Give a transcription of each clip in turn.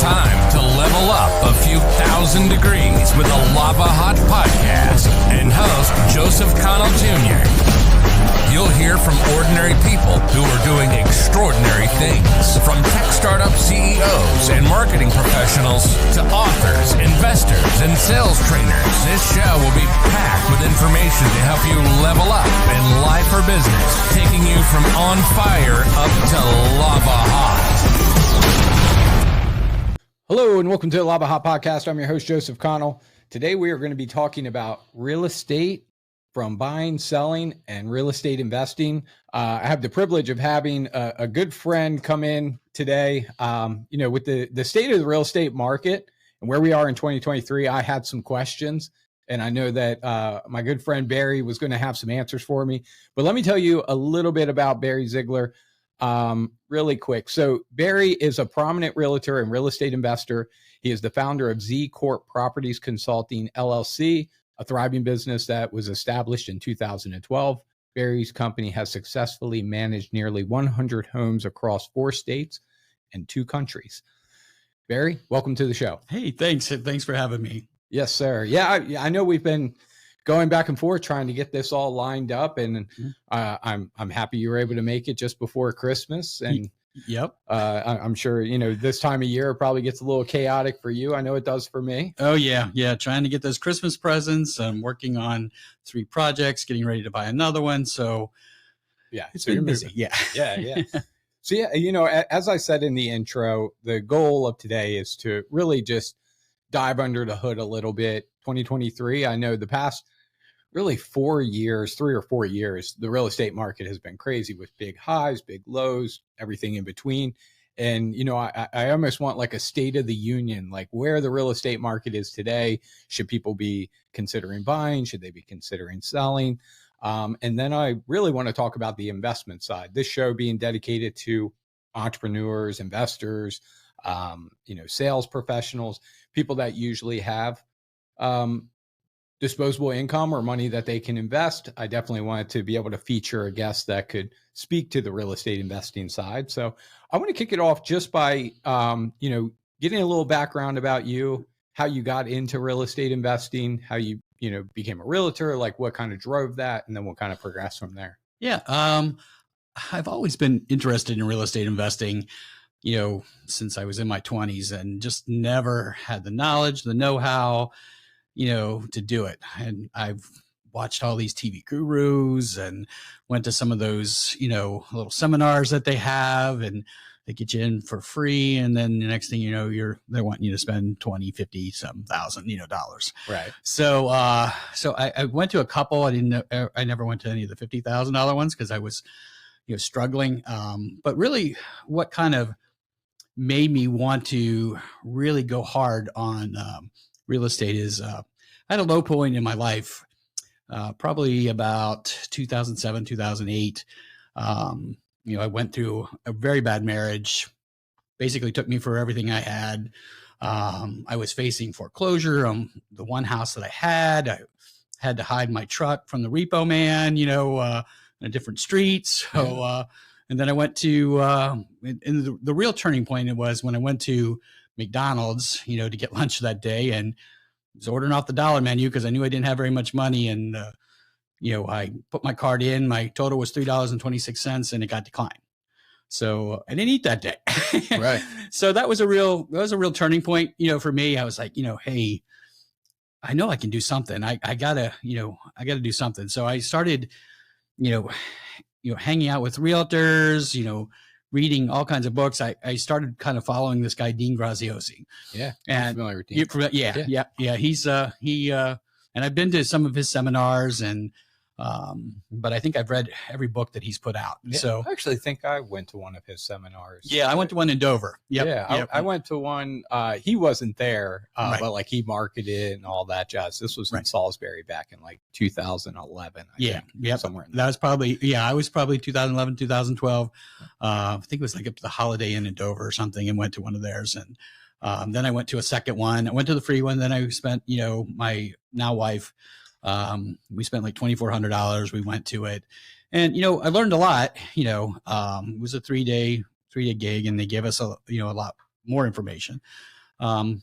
time to level up a few thousand degrees with the Lavahot Podcast and host Joseph Connell Jr. You'll hear from ordinary people who are doing extraordinary things, from tech startup CEOs and marketing professionals to authors, investors, and sales trainers. This show will be packed with information to help you level up in life or business, taking you from on fire up to lava hot. Hello and welcome to the Lavahot Podcast. I'm your host, Joseph Connell. Today we are going to be talking about real estate, from buying, selling, and real estate investing. I have the privilege of having a good friend come in today. With the state of the real estate market and where we are in 2023, I had some questions, and I know that my good friend Barry was going to have some answers for me. But let me tell you a little bit about Barry Zeigler really quick. So Barry is a prominent realtor and real estate investor. He is the founder of ZCorp Property Consulting, LLC, a thriving business that was established in 2012. Barry's company has successfully managed nearly 100 homes across 4 states and 2 countries. Barry, welcome to the show. Hey, thanks. Thanks for having me. Yes, sir. Yeah, I know we've been going back and forth trying to get this all lined up, and I'm happy you were able to make it just before Christmas. And yep, I'm sure this time of year probably gets a little chaotic for you. I know it does for me. Oh yeah, trying to get those Christmas presents. I'm working on 3 projects, getting ready to buy another one. So yeah, it's been busy. Yeah. So yeah, as I said in the intro, the goal of today is to really just dive under the hood a little bit. 2023, I know the past really 4 years, 3 or 4 years, the real estate market has been crazy with big highs, big lows, everything in between. And, I almost want like a state of the union, like where the real estate market is today. Should people be considering buying? Should they be considering selling? And then I really want to talk about the investment side. This show being dedicated to entrepreneurs, investors, sales professionals, people that usually have disposable income or money that they can invest. I definitely wanted to be able to feature a guest that could speak to the real estate investing side. So I want to kick it off just by, getting a little background about you, how you got into real estate investing, how you, became a realtor, like what kind of drove that, and then we'll kind of progress from there. Yeah. I've always been interested in real estate investing, since I was in my 20s, and just never had the knowledge, the know-how, to do it. And I've watched all these TV gurus and went to some of those, little seminars that they have, and they get you in for free. And then the next thing you know, they're wanting you to spend 20, 50, some thousand, dollars. Right. So, I went to a couple. I never went to any of the $50,000 ones because I was, struggling. But really what kind of made me want to really go hard on, real estate is I had a low point in my life, probably about 2007, 2008. I went through a very bad marriage, basically took me for everything I had. I was facing foreclosure on the one house that I had to hide my truck from the repo man, in a different street. So, and then I went to, and the real turning point it was when I went to McDonald's, to get lunch that day, and was ordering off the dollar menu because I knew I didn't have very much money. And, I put my card in, my total was $3.26 and it got declined. So I didn't eat that day. Right. So that was a real turning point, for me. I was like, hey, I know I can do something. I gotta do something. So I started, hanging out with realtors, reading all kinds of books. I started kind of following this guy, Dean Graziosi. Yeah. And familiar with Dean. Yeah. He's, and I've been to some of his seminars, and, but I think I've read every book that he's put out. Yeah, so I actually think I went to one of his seminars. Yeah, I went to one in Dover. Yep. Yeah, I went to one. He wasn't there, Right. but like he marketed and all that jazz. This was in Right. Salisbury back in like 2011. I think, Yep. somewhere in That was probably, I was probably 2011, 2012. I think it was like up to the Holiday Inn in Dover or something, and went to one of theirs. And then I went to a second one. I went to the free one. Then I spent, my now wife, we spent like $2,400. We went to it, and, I learned a lot. It was a three day gig, and they gave us a lot more information. But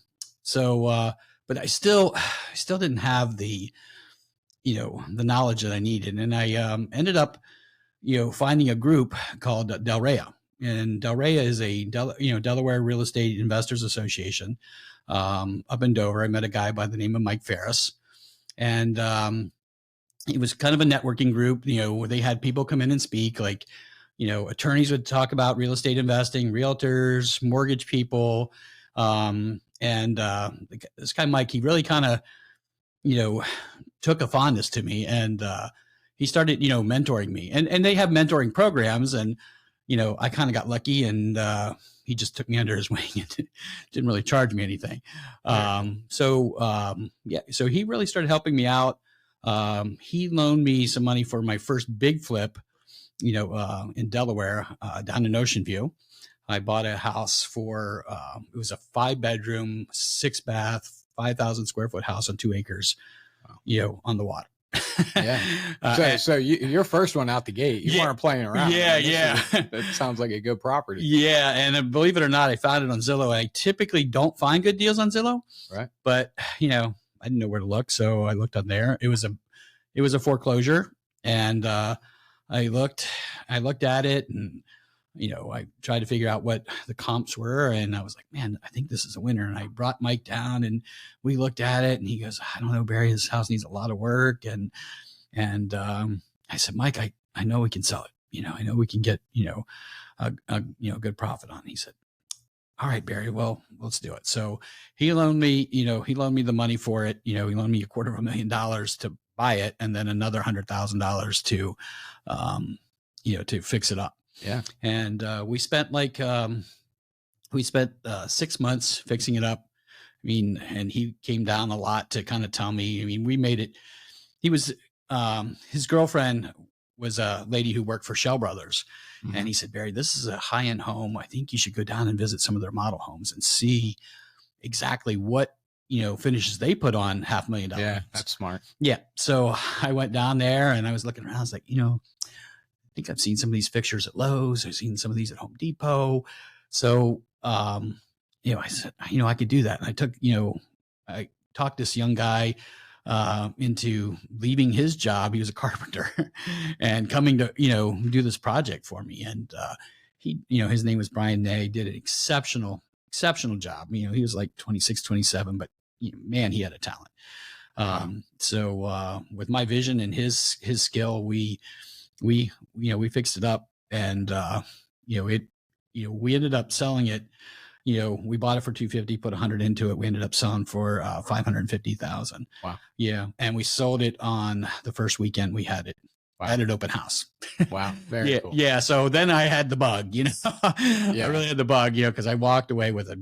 I still didn't have the knowledge that I needed. And I ended up, finding a group called Del Rey. And Del Rey is a Delaware Real Estate Investors Association up in Dover. I met a guy by the name of Mike Ferris. And it was kind of a networking group, where they had people come in and speak, like, attorneys would talk about real estate investing, realtors, mortgage people. This guy, Mike, he really kind of, took a fondness to me, and he started, mentoring me, and they have mentoring programs, and, I kind of got lucky, and he just took me under his wing and didn't really charge me anything. So he really started helping me out. He loaned me some money for my first big flip, in Delaware, down in Ocean View. I bought a house for, it was a 5-bedroom, 6-bath, 5,000 square foot house on 2 acres, on the water. Yeah. So your first one out the gate, you weren't playing around. That sounds like a good property. Yeah. And believe it or not, I found it on Zillow. I typically don't find good deals on Zillow. Right. But, I didn't know where to look. So I looked on there. It was a foreclosure. And I looked at it, and, I tried to figure out what the comps were, and I was like, man, I think this is a winner. And I brought Mike down, and we looked at it, and he goes, I don't know, Barry, this house needs a lot of work. And I said, Mike, I know we can sell it. I know we can get, a good profit on it. He said, all right, Barry, well, let's do it. So he loaned me the money for it. He loaned me $250,000 to buy it, and then another $100,000 to fix it up. Yeah. And we spent 6 months fixing it up. And he came down a lot to kind of tell me, we made it. He was, his girlfriend was a lady who worked for Shell Brothers. Mm-hmm. And he said, Barry, this is a high-end home. I think you should go down and visit some of their model homes and see exactly what, finishes they put on $500,000. Yeah, that's smart. Yeah. So I went down there, and I was looking around. I was like, I think I've seen some of these fixtures at Lowe's. I've seen some of these at Home Depot. So, I said, I could do that. And I took, I talked this young guy into leaving his job. He was a carpenter and coming to, do this project for me. And he, his name was Brian Ney, did an exceptional job. He was like 26, 27, but man, he had a talent. So with my vision and his skill, we fixed it up, and we ended up selling it. We bought it for $250, put $100 into it. We ended up selling for $550,000. Wow. Yeah, and we sold it on the first weekend we had it. Wow. At an open house. Wow. Very cool. Yeah. So then I had the bug, I really had the bug, because I walked away with a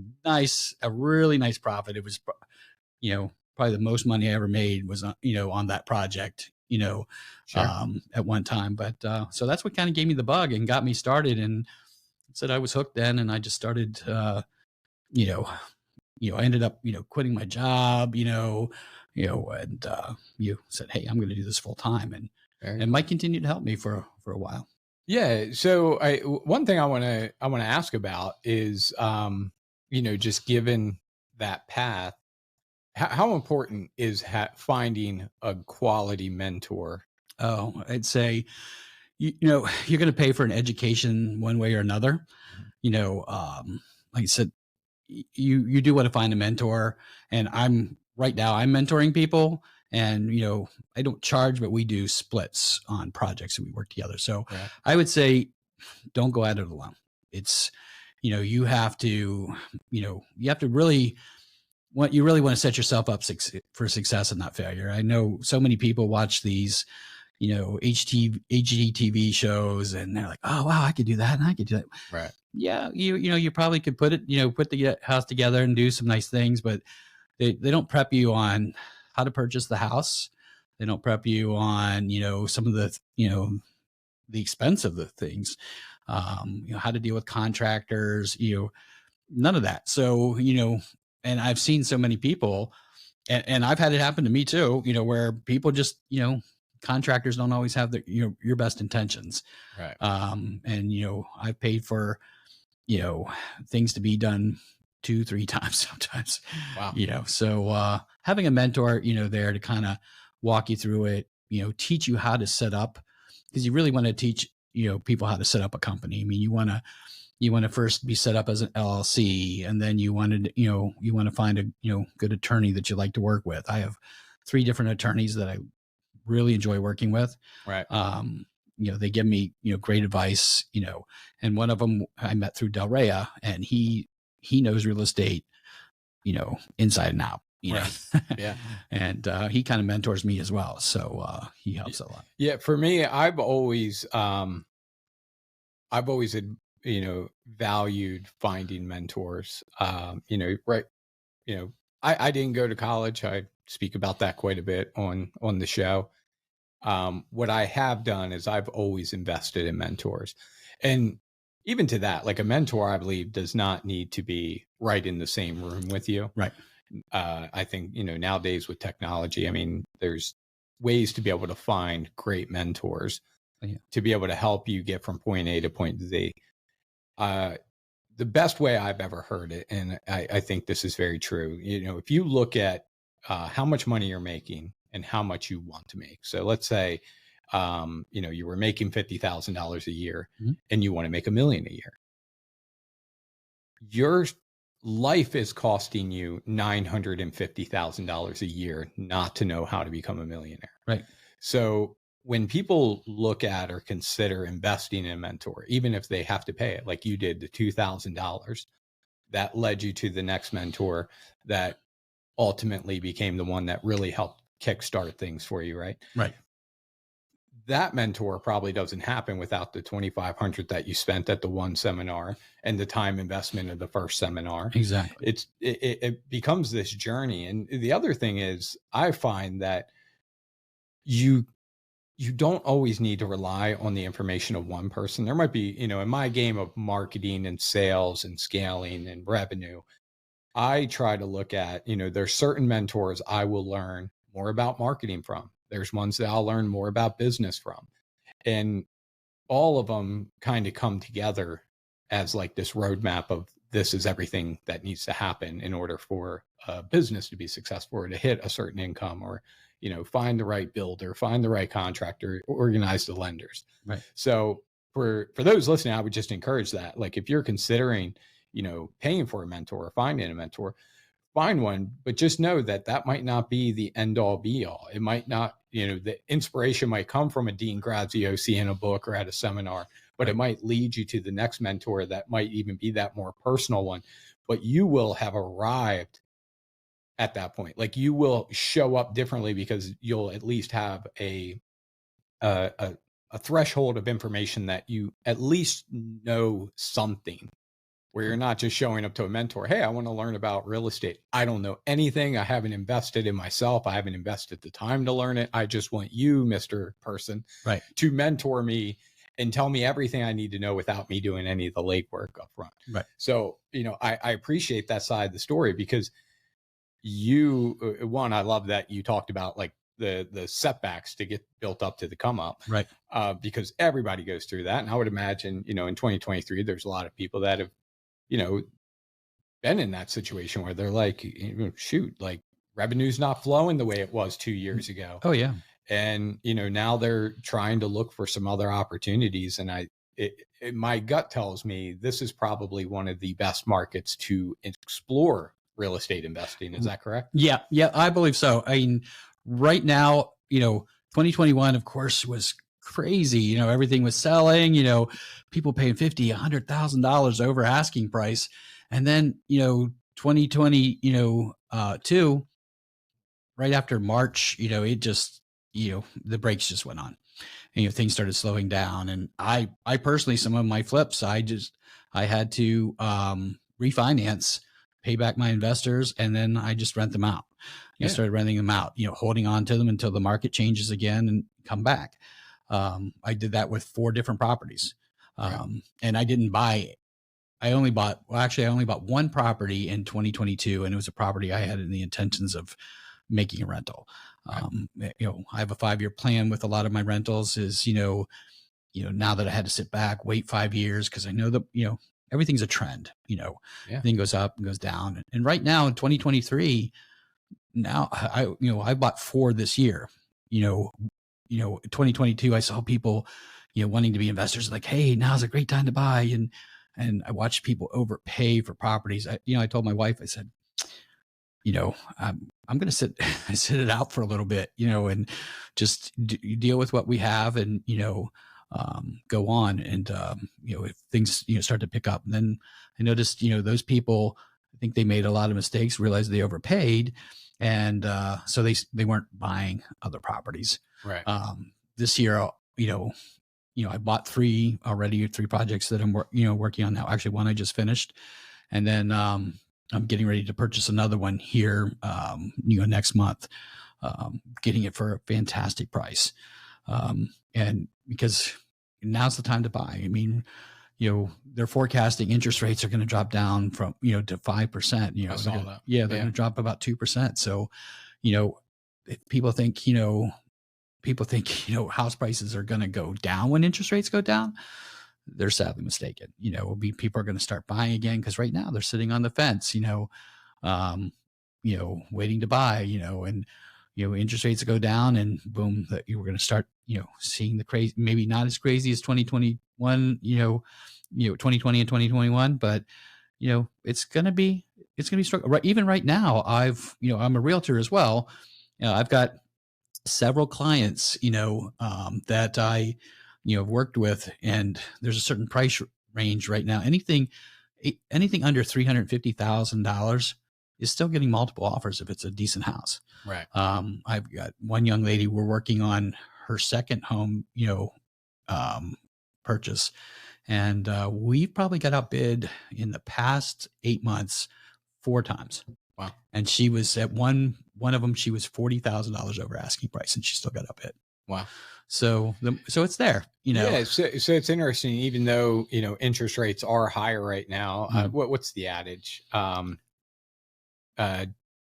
really nice profit. It was, probably the most money I ever made was, on that project. Sure. At one time. But so that's what kind of gave me the bug and got me started, and said I was hooked then. And I just started, I ended up, quitting my job, and you said, hey, I'm going to do this full time. And Mike continued to help me for a while. Yeah. So one thing I want to ask about is, just given that path, how important is finding a quality mentor? Oh, I'd say, you're going to pay for an education one way or another. Like I said, you do want to find a mentor, and right now I'm mentoring people, and, I don't charge, but we do splits on projects and we work together. So right. I would say, don't go at it alone. It's, you have to really want to set yourself up for success and not failure. I know so many people watch these, HGTV shows, and they're like, oh, wow, I could do that. And I could do that. Right. Yeah. You probably could put the house together and do some nice things, but they don't prep you on how to purchase the house. They don't prep you on, some of the, the expense of the things, how to deal with contractors, none of that. So, and I've seen so many people, and I've had it happen to me too, where people just, contractors don't always have your best intentions. Right. And, I've paid for, things to be done, 2-3 times sometimes. Wow. So having a mentor, there to kind of walk you through it, teach you how to set up, because you really want to teach, people how to set up a company. I mean, you want to first be set up as an LLC, and then you want to find a, good attorney that you like to work with. I have 3 different attorneys that I really enjoy working with. Right. They give me, great advice, and one of them I met through Del Rey, and he knows real estate, inside and out, Right. Yeah. and he kind of mentors me as well. So he helps a lot. Yeah. For me, I've always valued finding mentors. Right. I didn't go to college. I speak about that quite a bit on the show. What I have done is I've always invested in mentors, and even to that, like a mentor, I believe does not need to be right in the same room with you. Right. I think, nowadays with technology, I mean, there's ways to be able to find great mentors to be able to help you get from point A to point Z. The best way I've ever heard it, and I think this is very true, if you look at how much money you're making and how much you want to make. So let's say, you were making $50,000 a year and you want to make $1 million a year. Your life is costing you $950,000 a year not to know how to become a millionaire. Right. So when people look at or consider investing in a mentor, even if they have to pay it, like you did, the $2,000 that led you to the next mentor that ultimately became the one that really helped kickstart things for you, right? Right. That mentor probably doesn't happen without the $2,500 that you spent at the one seminar and the time investment of the first seminar. Exactly. It becomes this journey. And the other thing is, I find that you don't always need to rely on the information of one person. There might be, in my game of marketing and sales and scaling and revenue, I try to look at, there's certain mentors I will learn more about marketing from. There's ones that I'll learn more about business from. And all of them kind of come together as like this roadmap of this is everything that needs to happen in order for a business to be successful or to hit a certain income, or, find the right builder, find the right contractor, organize the lenders. Right. So for those listening, I would just encourage that. Like if you're considering, paying for a mentor or finding a mentor, find one, but just know that might not be the end all be all. It might not, the inspiration might come from a Dean Graziosi in a book or at a seminar, but it might lead you to the next mentor that might even be that more personal one. But you will have arrived at that point. Like you will show up differently because you'll at least have a threshold of information that you at least know something, where you're not just showing up to a mentor. Hey, I want to learn about real estate. I don't know anything. I haven't invested in myself. I haven't invested the time to learn it. I just want you, Mr. Person, right, to mentor me and tell me everything I need to know without me doing any of the legwork up front. Right. So, I appreciate that side of the story, because I love that you talked about like the setbacks to get built up to the come up. Right. Because everybody goes through that. And I would imagine, in 2023, there's a lot of people that have, been in that situation where they're like, shoot, like revenue's not flowing the way it was 2 years ago. Oh yeah. And, now they're trying to look for some other opportunities. And my gut tells me this is probably one of the best markets to explore real estate investing. Is that correct? Yeah. Yeah. I believe so. I mean, right now, 2021, of course, was crazy. Everything was selling, people paying $50,000, $100,000 over asking price. And then, 2022, right after March, it just, the brakes just went on, and, things started slowing down. And I personally, some of my flips, I had to refinance, pay back my investors, and then I just rent them out. Started renting them out, holding on to them until the market changes again and come back. I did that with 4 different properties. And I only bought one property in 2022, and it was a property I had in the intentions of making a rental. I have a 5-year plan with a lot of my rentals is, now that I had to sit back, wait 5 years, because I know that, everything's a trend, everything goes up and goes down. And right now in 2023, now I bought 4 this year, 2022, I saw people, wanting to be investors like, hey, now's a great time to buy. And I watched people overpay for properties. I told my wife, I said, I'm going to sit it out for a little bit, and just deal with what we have and, go on. And, if things, start to pick up, and then I noticed, those people, I think they made a lot of mistakes, realized they overpaid. And, so they weren't buying other properties. Right. This year, I bought 3 projects that I'm, working on now. Actually, one I just finished, and then, I'm getting ready to purchase another one here, next month, getting it for a fantastic price. And because now's the time to buy. I mean, they're forecasting interest rates are going to drop down from, to 5%, I saw that. They're going to drop about 2%. So, if people think, house prices are going to go down when interest rates go down, they're sadly mistaken. People are going to start buying again, because right now they're sitting on the fence, waiting to buy, and, interest rates go down, and boom, that you were going to start, seeing the crazy, maybe not as crazy as 2021, 2020 and 2021, but, it's going to be struggle. Right. Even right now, I'm a realtor as well. I've got several clients, that I, have worked with, and there's a certain price range right now. Anything under $350,000 is still getting multiple offers if it's a decent house. Right. I've got one young lady, we're working on her second home, purchase, and we've probably got outbid in the past 8 months 4 times. Wow. And she was at one of them, she was $40,000 over asking price, and she still got outbid. Wow. So it's there, Yeah. So it's interesting, even though, interest rates are higher right now. Mm-hmm. What's the adage?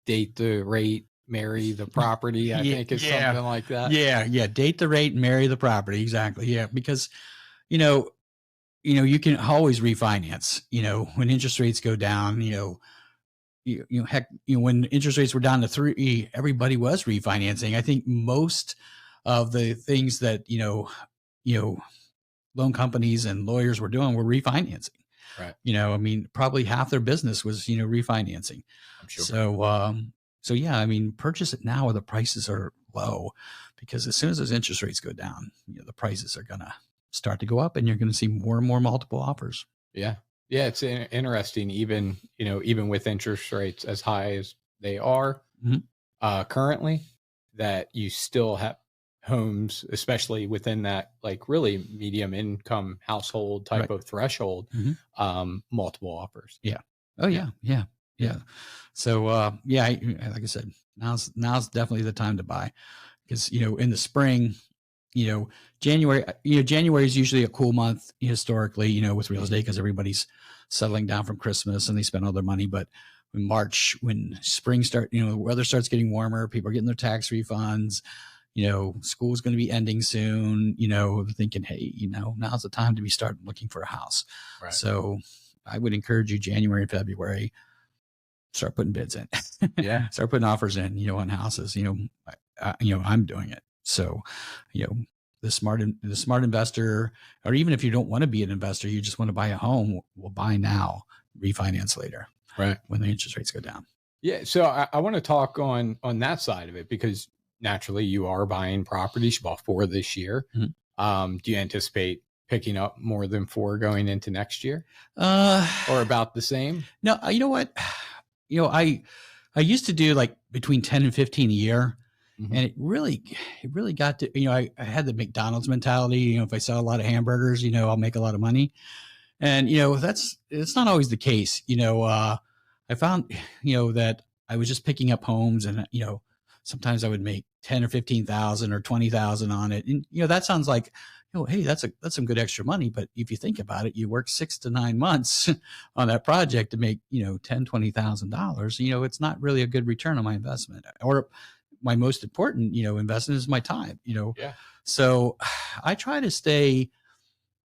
Date the rate, marry the property. I think is something like that. Yeah. Date the rate, marry the property. Exactly. Yeah. Because, you can always refinance, when interest rates go down, when interest rates were down to 3, everybody was refinancing. I think most of the things that, loan companies and lawyers were doing were refinancing. Right. Probably half their business was, refinancing. I'm sure. So yeah, purchase it now where the prices are low, because as soon as those interest rates go down, the prices are going to start to go up, and you're going to see more and more multiple offers. Yeah. Yeah. It's interesting, even with interest rates as high as they are currently, that you still have homes, especially within that like really medium income household type of threshold, multiple offers. Yeah. Oh yeah. Yeah. So, like I said, now's definitely the time to buy, because, in the spring, January is usually a cool month historically, with real estate, because everybody's settling down from Christmas and they spend all their money. But in March, when spring the weather starts getting warmer, people are getting their tax refunds, school's going to be ending soon, thinking, hey, now's the time to be starting looking for a house. Right. So I would encourage you, January and February, start putting bids in. Yeah. Start putting offers in, on houses, I'm doing it. So, the smart investor, or even if you don't want to be an investor, you just want to buy a home, will buy now, refinance later, right, when the interest rates go down. Yeah. So I want to talk on that side of it, because naturally you are buying properties. You bought 4 this year. Mm-hmm. Do you anticipate picking up more than 4 going into next year, or about the same? No, you know what? I used to do like between 10 and 15 a year. Mm-hmm. And it really got to, I had the McDonald's mentality, if I sell a lot of hamburgers, I'll make a lot of money. And, it's not always the case. I found, that I was just picking up homes, and, sometimes I would make 10 or 15,000 or 20,000 on it. And, that sounds like, hey, that's some good extra money. But if you think about it, you work 6 to 9 months on that project to make, $10,000, $20,000, it's not really a good return on my investment. Or my most important, investment is my time, Yeah. So I try to stay,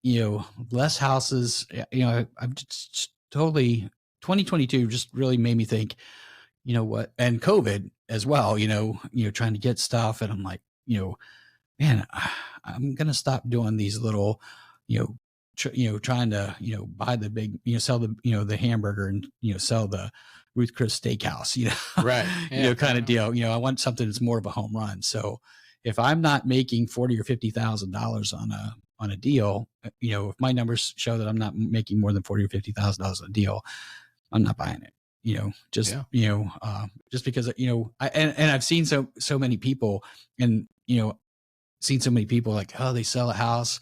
less houses. I'm just totally 2022 just really made me think, what, and COVID as well, trying to get stuff. And I'm like, man, I'm going to stop doing these little, trying to, buy the big, sell the, the hamburger and, sell the Ruth Chris Steakhouse, Right. Yeah. kind of deal. I want something that's more of a home run. So if I'm not making $40,000 or $50,000 on a deal, if my numbers show that I'm not making more than $40,000 or $50,000 on a deal, I'm not buying it. Just because, I've seen so many people and, seen so many people like, oh, they sell a house,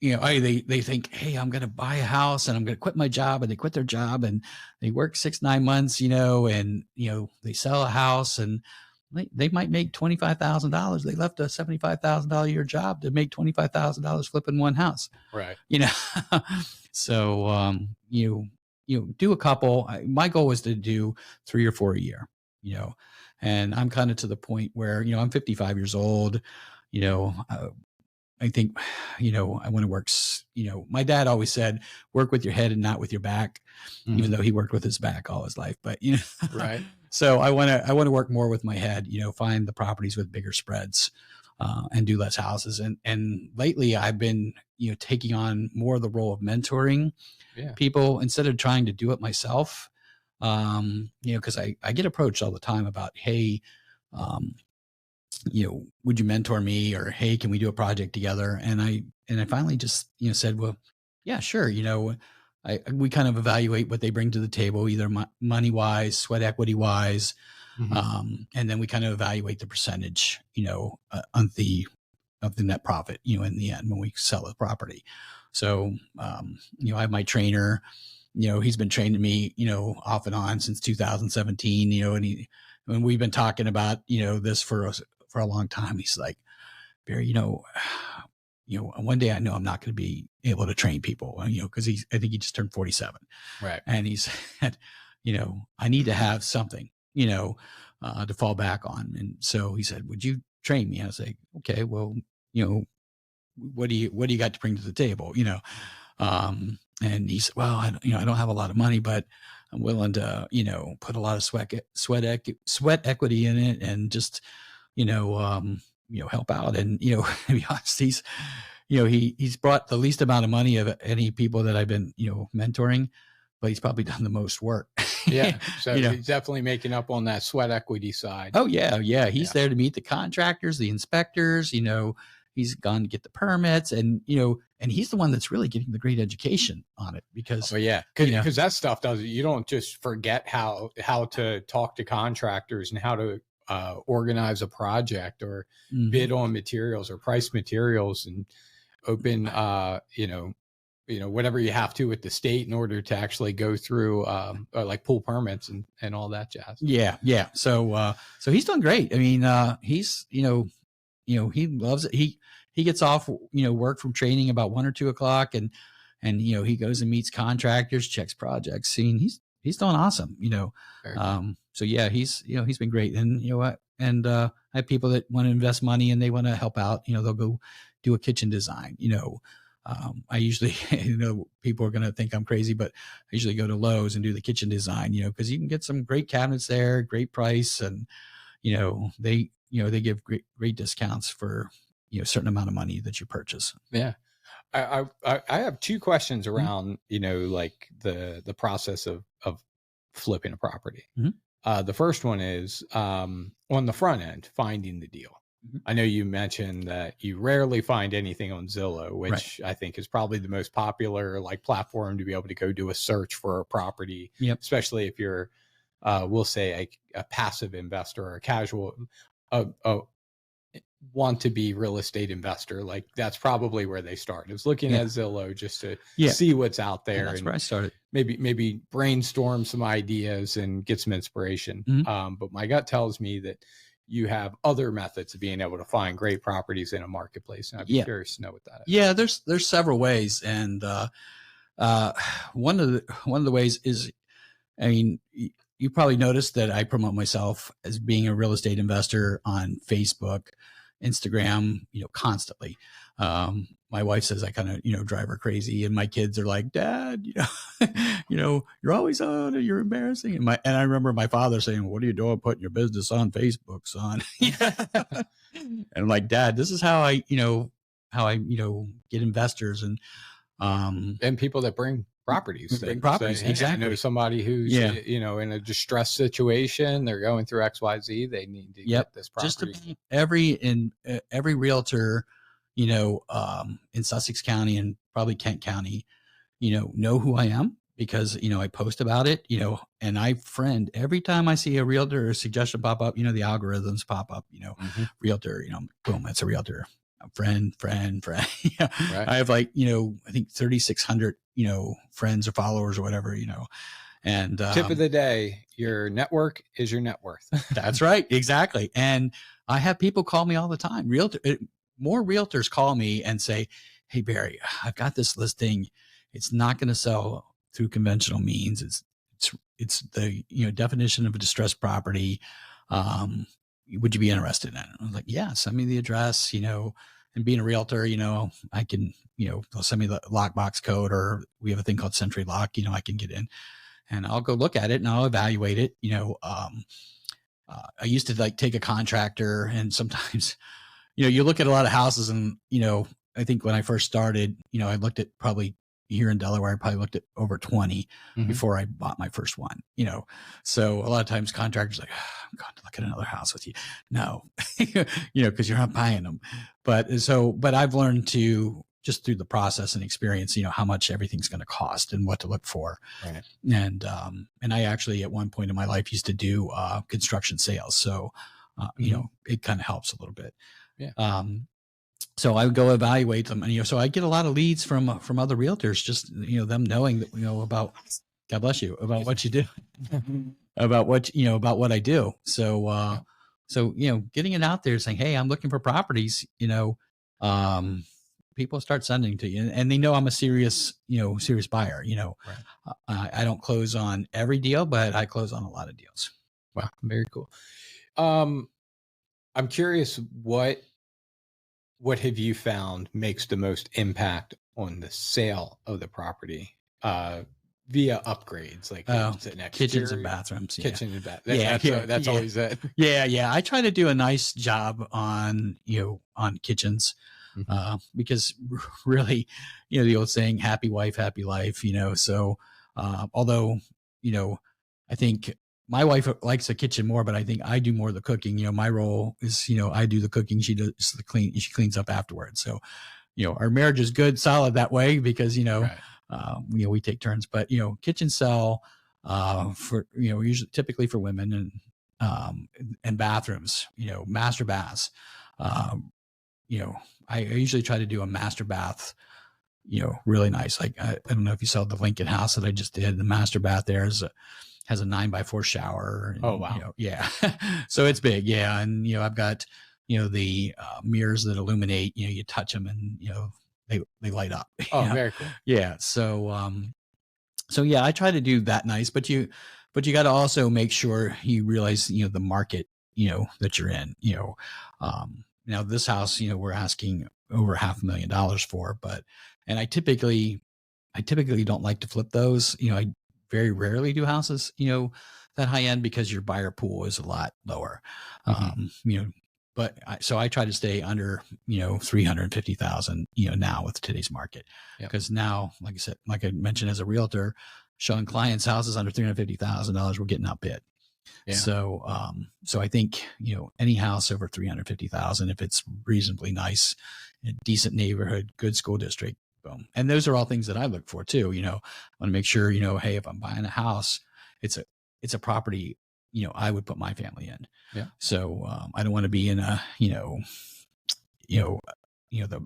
they think, hey, I'm going to buy a house and I'm going to quit my job, and they quit their job and they work 6-9 months, and, they sell a house and they might make $25,000. They left a $75,000 a year job to make $25,000 flipping one house. Right. So, do a couple. My goal was to do 3 or 4 a year, and I'm kind of to the point where, I'm 55 years old, I think, I want to work, my dad always said, work with your head and not with your back, even though he worked with his back all his life, but, right. So I want to work more with my head, find the properties with bigger spreads, and do less houses. And lately I've been, taking on more of the role of mentoring people instead of trying to do it myself. Cause I get approached all the time about, hey, would you mentor me, or, hey, can we do a project together? And I finally just, said, well, yeah, sure. We kind of evaluate what they bring to the table, either money wise, sweat equity wise. And then we kind of evaluate the percentage, of the net profit, in the end, when we sell the property. So, I have my trainer, he's been training me, off and on since 2017, and we've been talking about, this for a long time. He's like, Barry, one day I know I'm not going to be able to train people, cause I think he just turned 47. Right. And he said, I need to have something, to fall back on. And so he said, would you train me? I was like, okay, well, what do you got to bring to the table? And he said, well, I don't have a lot of money, but I'm willing to, put a lot of sweat equity in it and just, help out. And, to be honest, he's brought the least amount of money of any people that I've been, mentoring, but he's probably done the most work. Yeah. So he's definitely making up on that sweat equity side. Oh yeah. Yeah. He's there to meet the contractors, the inspectors, he's gone to get the permits, and, and he's the one that's really getting the great education on it because, because that stuff you don't just forget how to talk to contractors and how to organize a project or bid on materials or price materials and open, whatever you have to with the state in order to actually go through, like pull permits and all that jazz. Yeah. Yeah. So he's done great. I mean, he's, he loves it. He gets off, work from training about 1 or 2 o'clock and, he goes and meets contractors, checks projects. He's doing awesome, so yeah, he's been great. And and I have people that want to invest money and they want to help out, they'll go do a kitchen design, I usually, people are going to think I'm crazy, but I usually go to Lowe's and do the kitchen design, cause you can get some great cabinets there, great price. And, they give great discounts for, a certain amount of money that you purchase. Yeah. I have 2 questions around, like the process of flipping a property. The first one is, on the front end, finding the deal. I know you mentioned that you rarely find anything on Zillow, which I think is probably the most popular platform to be able to go do a search for a property, especially if you're, we'll say a passive investor or a casual, want to be real estate investor. That's probably where they start. Is looking at Zillow just to see what's out there. That's where I started. Maybe brainstorm some ideas and get some inspiration. But my gut tells me that you have other methods of being able to find great properties in a marketplace. And I'd be curious to know what that is. Yeah, there's several ways. And one of the ways is, I mean, you probably noticed that I promote myself as being a real estate investor on Facebook, Instagram, constantly. my wife says I kind of, drive her crazy, and my kids are like, Dad, you're always on, you're embarrassing. And I remember my father saying, what are you doing putting your business on Facebook, son? And I'm like, Dad, this is how I get investors and people that bring properties. Properties, exactly. I know somebody who's, in a distressed situation. They're going through XYZ. They need to get this property. Just every realtor, in Sussex County and probably Kent County, know who I am because, I post about it, and I friend every time I see a realtor or suggestion pop up, the algorithms pop up, realtor, boom, it's a realtor. Friend. Right. I have I think 3,600, friends or followers or whatever, and tip of the day, your network is your net worth. That's right. Exactly. And I have people call me all the time. More realtors call me and say, hey, Barry, I've got this listing. It's not going to sell through conventional means. It's the, definition of a distressed property. Would you be interested in it? I was like, yeah, send me the address, and being a realtor, I can, they'll send me the lockbox code, or we have a thing called Century Lock, I can get in and I'll go look at it and I'll evaluate it. I used to take a contractor, and sometimes, you look at a lot of houses and, I think when I first started, I looked at probably here in Delaware, I probably looked at over 20 before I bought my first one, so a lot of times contractors are like, oh, I'm going to look at another house with you. No, cause you're not buying them. But I've learned to just through the process and experience, how much everything's going to cost and what to look for. Right. And I actually at one point in my life used to do construction sales. So, it kind of helps a little bit. Yeah. So I would go evaluate them, and so I get a lot of leads from other realtors, just them knowing that about, God bless you, about what you do, about what I do. So getting it out there, saying, hey, I'm looking for properties. People start sending to you, and they know I'm a serious buyer. Right. I don't close on every deal, but I close on a lot of deals. Wow, very cool. I'm curious, what have you found makes the most impact on the sale of the property via upgrades, like kitchens and bathrooms? Kitchen and bath. That's always it. Yeah. I try to do a nice job on kitchens, because really, the old saying, happy wife, happy life, so although, I think my wife likes the kitchen more, but I think I do more of the cooking. My role is, I do the cooking. She does the clean. She cleans up afterwards. So, our marriage is good, solid that way because, right. We take turns, but, kitchen sell, for, usually typically for women and bathrooms, master baths. I usually try to do a master bath, really nice. Like, I don't know if you saw the Lincoln house that I just did. The master bath there has a 9x4 shower. And, oh, wow. Yeah. So it's big. Yeah. And, I've got, the mirrors that illuminate, you touch them and, they light up. Oh, very cool. Yeah. So yeah, I try to do that nice, but you got to also make sure you realize, the market, that you're in, now this house, we're asking over $500,000 for, and I typically don't like to flip those. I very rarely do houses, that high end because your buyer pool is a lot lower. So I try to stay under, 350,000, now with today's market, because now, like I said, like I mentioned, as a realtor showing clients houses under $350,000, we're getting outbid. Yeah. So I think, any house over 350,000, if it's reasonably nice, in a decent neighborhood, good school district, boom. And those are all things that I look for too. I want to make sure, hey, if I'm buying a house, it's a property, I would put my family in. Yeah. So, I don't want to be in a,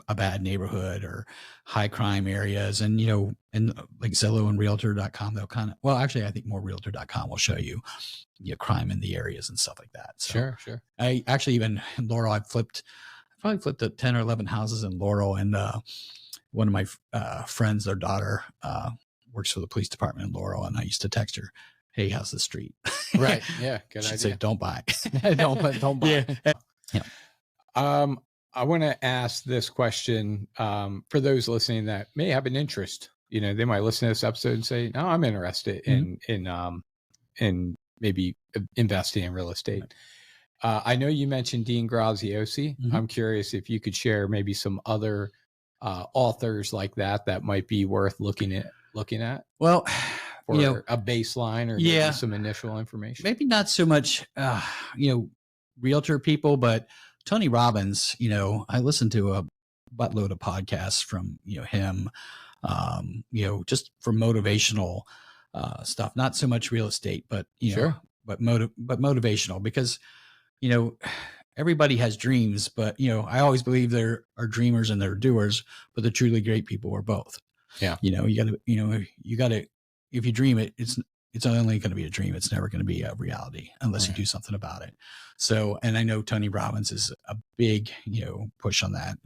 a bad neighborhood or high crime areas. And, and like Zillow and realtor.com, they'll actually, I think more realtor.com will show you, crime in the areas and stuff like that. So sure. I actually, even in Laurel, I probably flipped 10 or 11 houses in Laurel, and, one of my friends, their daughter, works for the police department in Laurel, and I used to text her, "Hey, how's the street?" Right. Yeah. Good idea. She'd say, "Don't buy." don't buy. Yeah. I want to ask this question for those listening that may have an interest. They might listen to this episode and say, "No, I'm interested in maybe investing in real estate." I know you mentioned Dean Graziosi. I'm curious if you could share maybe some other authors like that might be worth looking at. Well, for a baseline or maybe some initial information. Maybe not so much, realtor people, but Tony Robbins. I listened to a buttload of podcasts from him. Just for motivational stuff, not so much real estate, but but motivational, because everybody has dreams, but I always believe there are dreamers and there are doers, but the truly great people are both. Yeah. You gotta, if you dream it, it's only going to be a dream. It's never going to be a reality unless you do something about it. So, and I know Tony Robbins is a big, push on that.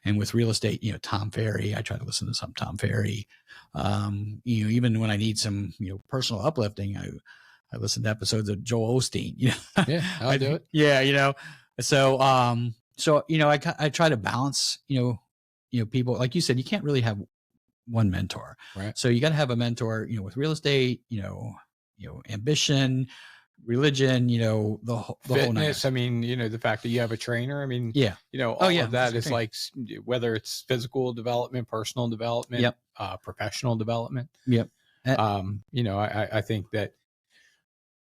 And with real estate, Tom Ferry, I try to listen to some Tom Ferry. Even when I need some, personal uplifting, I listen to episodes of Joel Osteen. Yeah, I'll do it. Yeah, So, I try to balance, people, like you said, you can't really have one mentor. Right. So you got to have a mentor, with real estate, ambition, religion, the whole fitness. I mean, the fact that you have a trainer. I mean, all of that is like, whether it's physical development, personal development, professional development. Yep. I think that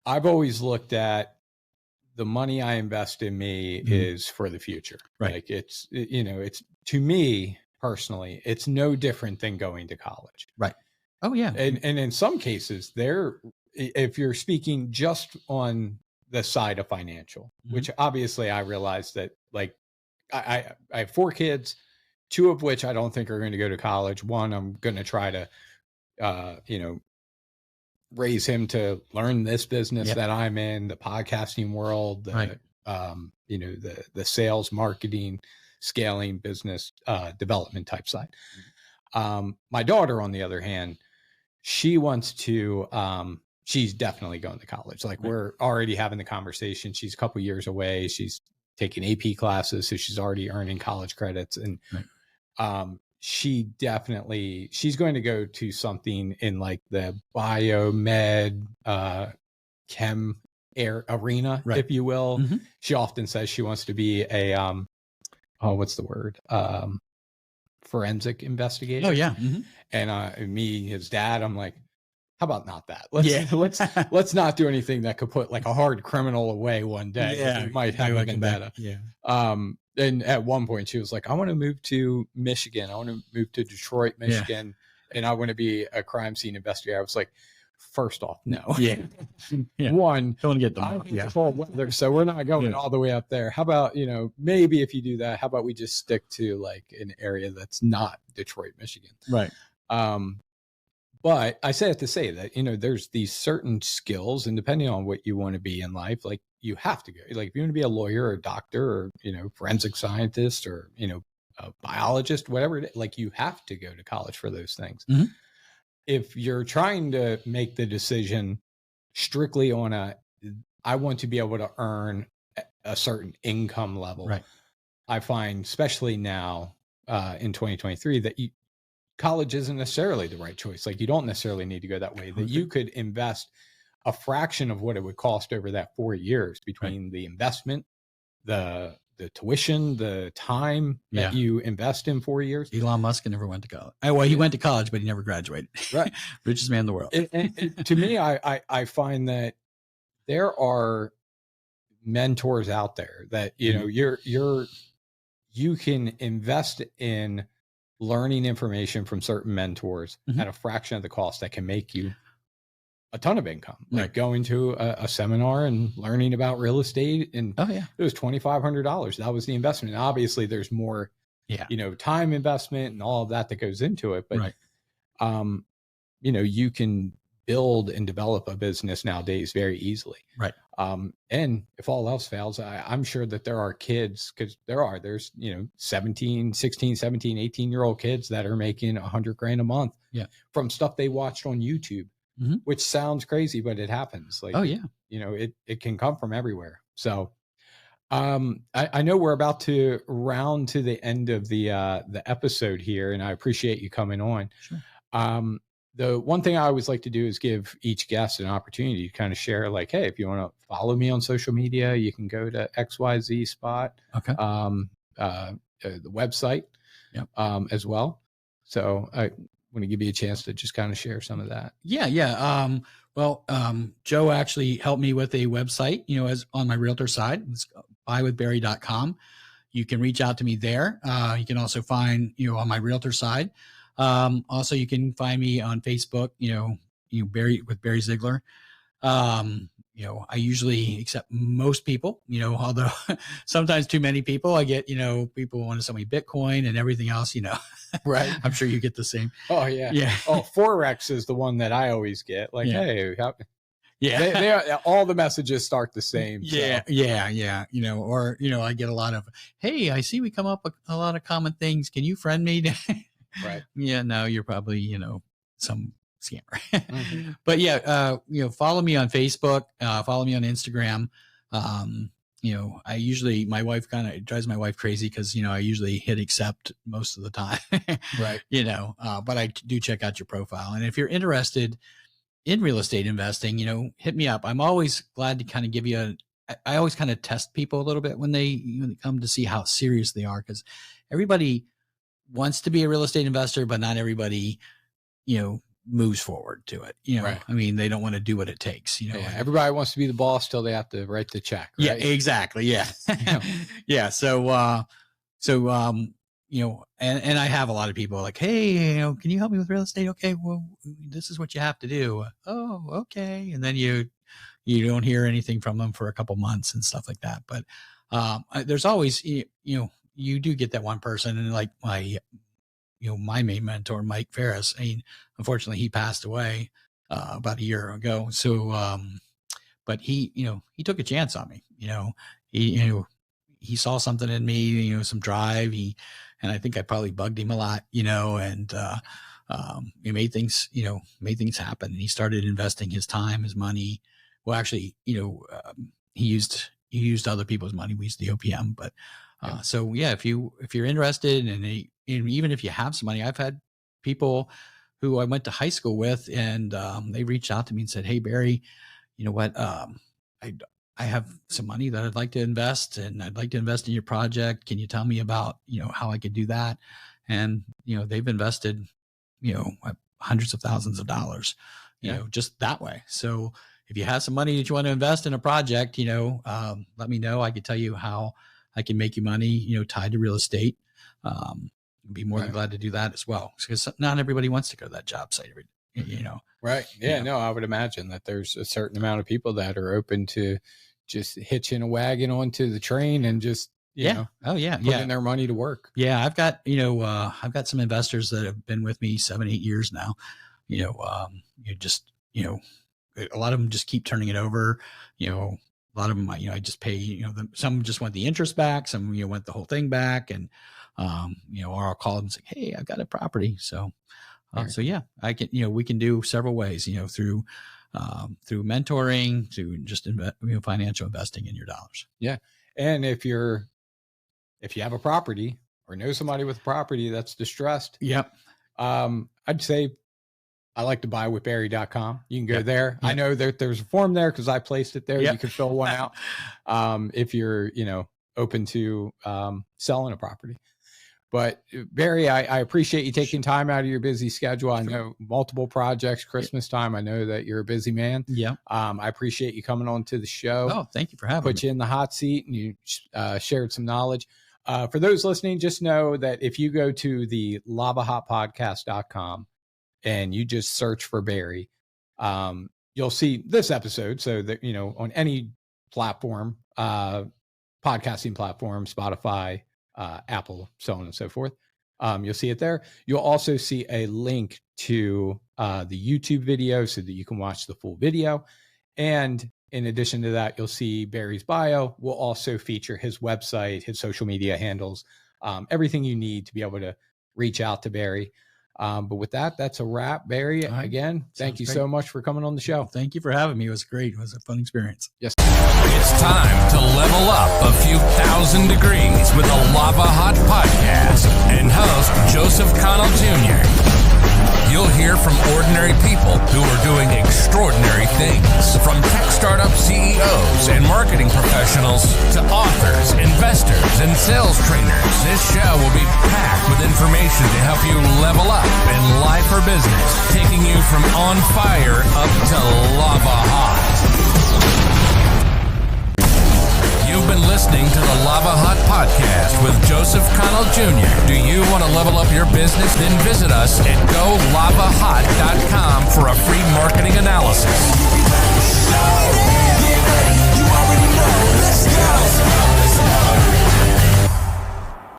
I've always looked at the money I invest in me is for the future. Right. Like it's to me personally, it's no different than going to college. Right. Oh yeah. And in some cases if you're speaking just on the side of financial, which obviously I realize that, like, I have 4 kids, 2 of which I don't think are going to go to college. One, I'm going to try to, raise him to learn this business that I'm in, the podcasting world, the sales, marketing, scaling, business development type side. My daughter, on the other hand, she wants to, she's definitely going to college. Like, we're already having the conversation. She's a couple years away. She's taking AP classes, so she's already earning college credits. And she's going to go to something in like the biomed, chem arena, if you will. She often says she wants to be a, what's the word? Forensic investigator. Oh yeah. And me, his dad, I'm like, how about not that? Let's not do anything that could put like a hard criminal away one day. Yeah. It might have a vendetta. Yeah. And at one point she was like, I want to move to Michigan. I want to move to Detroit, Michigan. And I want to be a crime scene investigator. I was like, first off, no. One, don't get them. Cold weather, so we're not going all the way up there. How about, maybe if you do that, how about we just stick to like an area that's not Detroit, Michigan? Right. But I say it to say that, there's these certain skills, and depending on what you want to be in life, like, you have to go. Like, if you want to be a lawyer or a doctor or, forensic scientist or, a biologist, whatever it is, like, you have to go to college for those things. If you're trying to make the decision strictly on I want to be able to earn a certain income level, right, I find, especially now in 2023, that college isn't necessarily the right choice. Like, you don't necessarily need to go that way, that you could invest a fraction of what it would cost over that 4 years between the investment, the tuition, the time that you invest in 4 years. Elon Musk never went to college. Well, he went to college, but he never graduated. Right. Richest man in the world. And to me, I find that there are mentors out there that, you can invest in learning information from certain mentors at a fraction of the cost that can make you a ton of income. Like going to a seminar and learning about real estate, and it was $2,500. That was the investment. And obviously there's more, time investment and all of that goes into it. But, you can build and develop a business nowadays very easily. Right. And if all else fails, I'm sure that there are kids, because there's 16, 17, 18-year-old kids that are making $100,000 a month from stuff they watched on YouTube, which sounds crazy, but it happens. Like, it can come from everywhere. So I know we're about to round to the end of the episode here, and I appreciate you coming on. Sure. The one thing I always like to do is give each guest an opportunity to kind of share, like, hey, if you want to follow me on social media, you can go to XYZ spot, Okay. The website, Yep. As well. So I want to give you a chance to just kind of share some of that. Yeah. Joe actually helped me with a website, as on my realtor side. It's buywithbarry.com. You can reach out to me there. You can also find, on my realtor side. Also, you can find me on Facebook, Barry with Barry Zeigler. I usually accept most people, although sometimes too many people. I get, people want to sell me Bitcoin and everything else, Right. I'm sure you get the same. Oh, yeah. Yeah. Oh, Forex is the one that I always get. Like, Yeah. hey, Yeah. they all the messages start the same. Yeah. So. Yeah. Or, I get a lot of, hey, I see we come up with a lot of common things. Can you friend me? Right. Yeah. No, you're probably, some scammer. Mm-hmm. But yeah, follow me on Facebook, follow me on Instagram. I usually, my wife it drives my wife crazy because, I usually hit accept most of the time. Right. But I do check out your profile. And if you're interested in real estate investing, hit me up. I'm always glad to kind of give you I always kind of test people a little bit when they come to see how serious they are, because everybody wants to be a real estate investor, but not everybody, moves forward to it. Right. I mean, they don't want to do what it takes, Yeah, everybody wants to be the boss till they have to write the check. Right? Yeah, exactly. Yeah. Yeah. So, and I have a lot of people like, hey, can you help me with real estate? Okay, well, this is what you have to do. Oh, okay. And then you don't hear anything from them for a couple months and stuff like that. But there's always, you do get that one person, and like my main mentor, Mike Ferris. I mean, unfortunately, he passed away about a year ago. So, but he took a chance on me. He saw something in me, some drive. And I think I probably bugged him a lot, and he made things happen. And he started investing his time, his money. Well, actually, he used other people's money. We used the OPM, but so yeah, if you're interested, and even if you have some money, I've had people who I went to high school with, and they reached out to me and said, "Hey, Barry, you know what? I have some money that I'd like to invest, and I'd like to invest in your project. Can you tell me about, how I could do that?" And, they've invested, hundreds of thousands of dollars, just that way. So if you have some money that you want to invest in a project, let me know. I could tell you how I can make you money, tied to real estate. Be more than glad to do that as well, because not everybody wants to go to that job site, Right. Yeah. No, I would imagine that there's a certain amount of people that are open to just hitching a wagon onto the train and just, putting their money to work. Yeah. I've got some investors that have been with me 7-8 years now. A lot of them just keep turning it over. A lot of them, I just pay, some just want the interest back. Some, want the whole thing back. And, or I'll call them and say, hey, I've got a property. So, so yeah, I can, we can do several ways, through mentoring, to just financial investing in your dollars. Yeah. And if you have a property or know somebody with a property that's distressed, yep. I'd say I like to buywithbarry.com. You can go there. Yep. I know that there's a form there because I placed it there. Yep. You can fill one out if you're, open to selling a property. But Barry, I appreciate you taking time out of your busy schedule. I know multiple projects, Christmas time. I know that you're a busy man. Yeah. I appreciate you coming on to the show. Oh, thank you for having me. Put you in the hot seat, and you shared some knowledge. For those listening, just know that if you go to the lavahotpodcast.com and you just search for Barry, you'll see this episode. So that, on any platform, podcasting platform, Spotify, Apple, so on and so forth. You'll see it there. You'll also see a link to the YouTube video so that you can watch the full video. And in addition to that, you'll see Barry's bio. We'll also feature his website, his social media handles, everything you need to be able to reach out to Barry. But with that, that's a wrap. Barry, All right. again, thank Sounds you great. so much for coming on the show. Thank you for having me. It was great. It was a fun experience. Yes. It's time to level up a few thousand degrees with the Lavahot Podcast and host Joseph Connell Jr. You'll hear from ordinary people who are doing extraordinary things, from tech startup CEOs and marketing professionals to authors, investors, and sales trainers. This show will be packed with information to help you level up in life or business, taking you from on fire up to Lavahot. You've been listening to the Lavahot Podcast with Joseph Connell Jr. Do you want to level up your business? Then visit us at golavahot.com for a